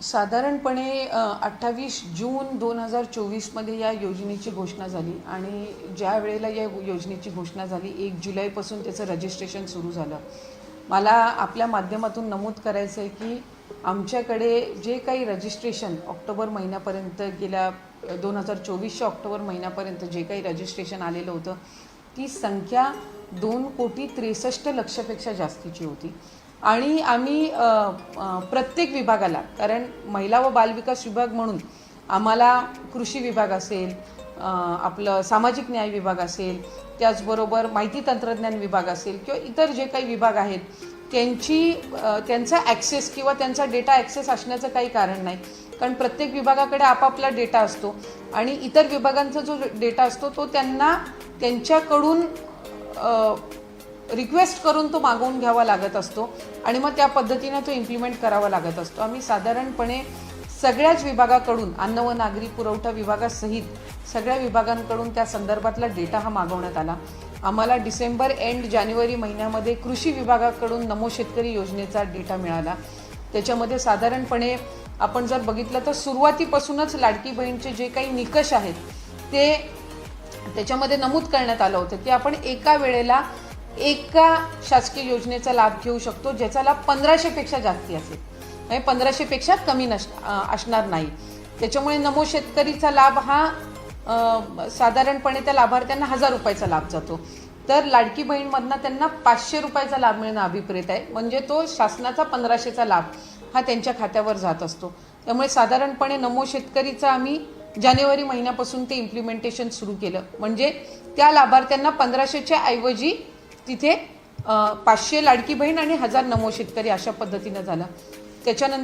साधारणपणे 28 जून 2024 मध्ये या योजनेची घोषणा झाली आणि ज्या वेळेला या योजनेची घोषणा झाली 1 जुलैपासून त्याचं रजिस्ट्रेशन सुरू झालं. मला आपल्या माध्यमातून नमूद करायचं आहे की आमच्याकडे जे काही रजिस्ट्रेशन ऑक्टोबर महिन्यापर्यंत गेल्या 2024च्या ऑक्टोबर महिन्यापर्यंत जे काही रजिस्ट्रेशन आलेलं होतं ती संख्या 2,63,00,000पेक्षा जास्तीची होती. आणि आम्ही प्रत्येक विभागाला, कारण महिला व बालविकास विभाग म्हणून आम्हाला कृषी विभाग असेल, आपलं सामाजिक न्याय विभाग असेल, त्याचबरोबर माहिती तंत्रज्ञान विभाग असेल किंवा इतर जे काही विभाग आहेत त्यांचा ॲक्सेस किंवा त्यांचा डेटा ॲक्सेस असण्याचं काही कारण नाही. कारण प्रत्येक विभागाकडे आपापला डेटा असतो आणि इतर विभागांचा जो डेटा असतो तो त्यांना त्यांच्याकडून रिक्वेस्ट करून तो मागवून घ्यावा लागत असतो आणि मग त्या पद्धतीने तो इम्प्लिमेंट करावा लागत असतो. आम्ही साधारणपणे सगळ्याच विभागाकडून, अन्न व नागरी पुरवठा विभागासहित सगळ्या विभागांकडून त्या संदर्भातला डेटा हा मागवण्यात आला. आम्हाला डिसेंबर एंड जानेवारी महिन्यामध्ये कृषी विभागाकडून नमो शेतकरी योजनेचा डेटा मिळाला. त्याच्यामध्ये साधारणपणे आपण जर बघितलं तर सुरुवातीपासूनच लाडकी बहीणचे जे काही निकष आहेत ते त्याच्यामध्ये नमूद करण्यात आलं होतं की आपण एका वेळेला एका शासकीय योजनेचा लाभ घेऊ शकतो ज्याचा लाभ 1500पेक्षा जास्ती असेल, म्हणजे 1500पेक्षा कमी असणार नाही. त्याच्यामुळे नमो शेतकरीचा लाभ हा साधारणपणे त्या लाभार्थ्यांना 1000 रुपयाचा लाभ जातो. तर लाडकी बहीणमधनं त्यांना 500 रुपयाचा लाभ मिळणं अभिप्रेत आहे, म्हणजे तो शासनाचा 1500चा लाभ हा त्यांच्या खात्यावर जात असतो. त्यामुळे साधारणपणे नमो शेतकरीचा आम्ही जानेवारी महिन्यापासून ते इम्प्लिमेंटेशन सुरू केलं, म्हणजे त्या लाभार्थ्यांना 1500च्या ऐवजी तिथे 500 लाडकी बहीण आणि 1000 नमो शेतकरी अशा पद्धतीनं झालं. त्याच्यानंतर